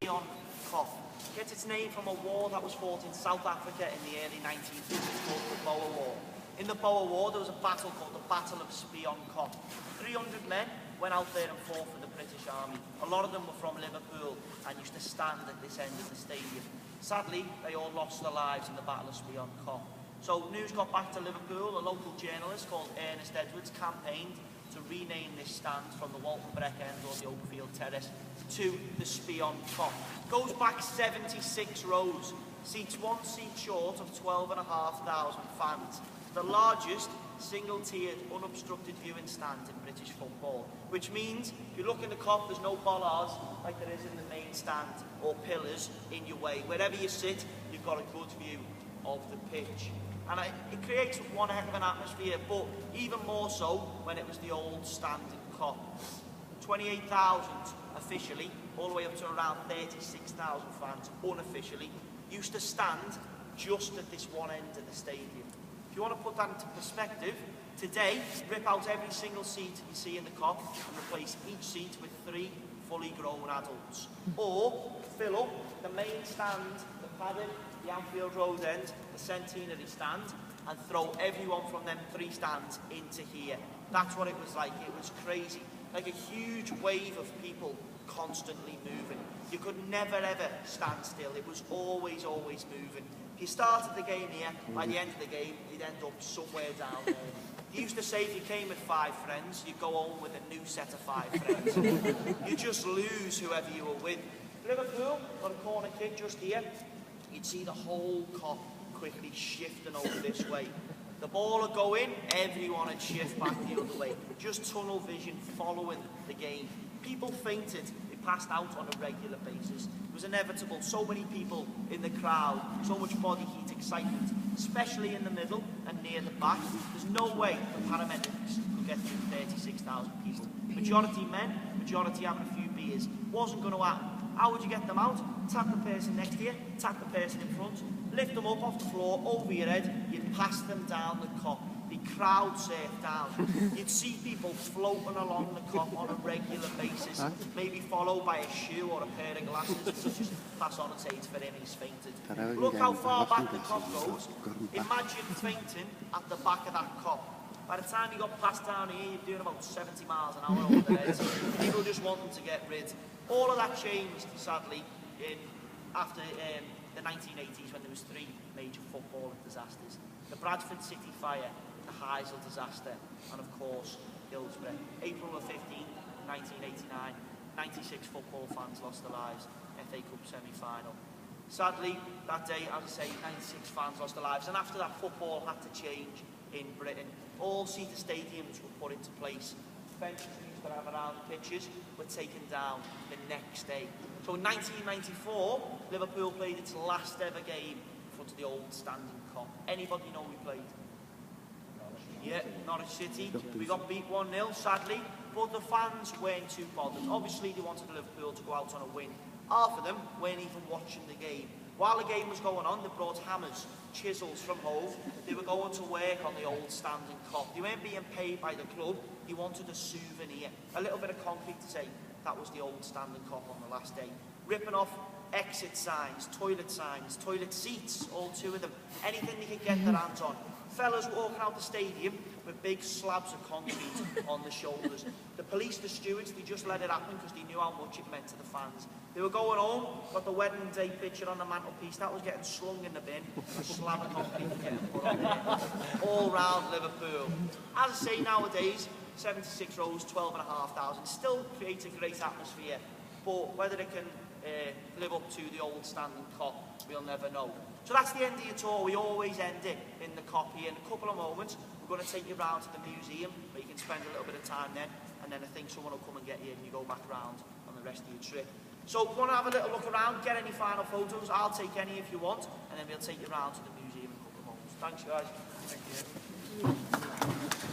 Spion Cup. It gets its name from a war that was fought in South Africa in the early 1950s called the Boer War. In the Boer War, there was a battle called the Battle of Spion Cup. 300 men went out there and fought for the British Army. A lot of them were from Liverpool and used to stand at this end of the stadium. Sadly, they all lost their lives in the Battle of Spion Cup. So news got back to Liverpool. A local journalist called Ernest Edwards campaigned to rename this stand from the Walton Breck end or the Oakfield Terrace to the Spion Cup. Goes back 76 rows, seats one seat short of 12,500 fans. The largest single-tiered, unobstructed viewing stand in British football, which means if you look in the Kop, there's no bollards like there is in the main stand or pillars in your way. Wherever you sit, you've got a good view of the pitch. And it creates one heck of an atmosphere, but even more so when it was the old standing Kop. 28,000 officially, all the way up to around 36,000 fans unofficially, used to stand just at this one end of the stadium. If you want to put that into perspective, today, rip out every single seat you see in the Kop and replace each seat with 3 fully grown adults. Or fill up the main stand, the padded, the Anfield Road end, the centenary stand, and throw everyone from them 3 stands into here. That's what it was like. It was crazy. Like a huge wave of people constantly moving. You could never ever stand still. It was always moving. If you started the game here, by the end of the game, you'd end up somewhere down there. You used to say if you came with 5 friends, you'd go home with a new set of 5 friends. You just lose whoever you were with. Liverpool, got a corner kick just here. You'd see the whole Kop quickly shifting over this way. The ball would go in, everyone would shift back the other way. Just tunnel vision following the game. People fainted, they passed out on a regular basis. It was inevitable. So many people in the crowd, so much body heat, excitement, especially in the middle and near the back. There's no way the paramedics could get through 36,000 people. Majority men, majority having a few beers. Wasn't going to happen. How would you get them out? Tap the person next to you, tap the person in front, lift them up off the floor, over your head, you'd pass them down the Kop. The crowd surf down. You'd see people floating along the Kop on a regular basis, maybe followed by a shoe or a pair of glasses, which just pass on and say it's for him, he's fainted. Look how far back the Kop goes. Imagine fainting at the back of that Kop. By the time you got past down here, you're doing about 70 miles an hour over the heads. People just wanting to get rid. All of that changed, sadly, after the 1980s when there was 3 major footballing disasters. The Bradford City fire, the Heysel disaster, and of course, Hillsborough. April 15, 1989, 96 football fans lost their lives, FA Cup semi-final. Sadly, that day, as I say, 96 fans lost their lives, and after that, football had to change in Britain. All-seater stadiums were put into place. Fence trees that have around pitches were taken down the next day. So in 1994, Liverpool played its last ever game in front of the old standing Kop. Anybody know we played? Yeah, Norwich City. We got beat 1-0, sadly, but the fans weren't too bothered. Obviously, they wanted Liverpool to go out on a win. Half of them weren't even watching the game. While the game was going on, they brought hammers, chisels from home. They were going to work on the old standing Kop. They weren't being paid by the club. They wanted a souvenir, a little bit of concrete to say that was the old standing Kop on the last day. Ripping off exit signs, toilet seats, all 2 of them. Anything they could get their hands on. Fellas walking out the stadium with big slabs of concrete on the shoulders. The police, the stewards, they just let it happen because they knew how much it meant to the fans. They were going home, got the wedding day picture on the mantelpiece, that was getting slung in the bin, a slab of concrete getting put on there, all round Liverpool. As I say, nowadays, 76 rows, 12,500, still creates a great atmosphere, but whether it can live up to the old standing Kop, we'll never know. So that's the end of your tour. We always end it in the Kop here. In a couple of moments, we're going to take you round to the museum, where you can spend a little bit of time then, and then I think someone will come and get you, and you go back round on the rest of your trip. So if you want to have a little look around, get any final photos, I'll take any if you want, and then we'll take you round to the museum in a couple of moments. Thanks, guys. Thank you.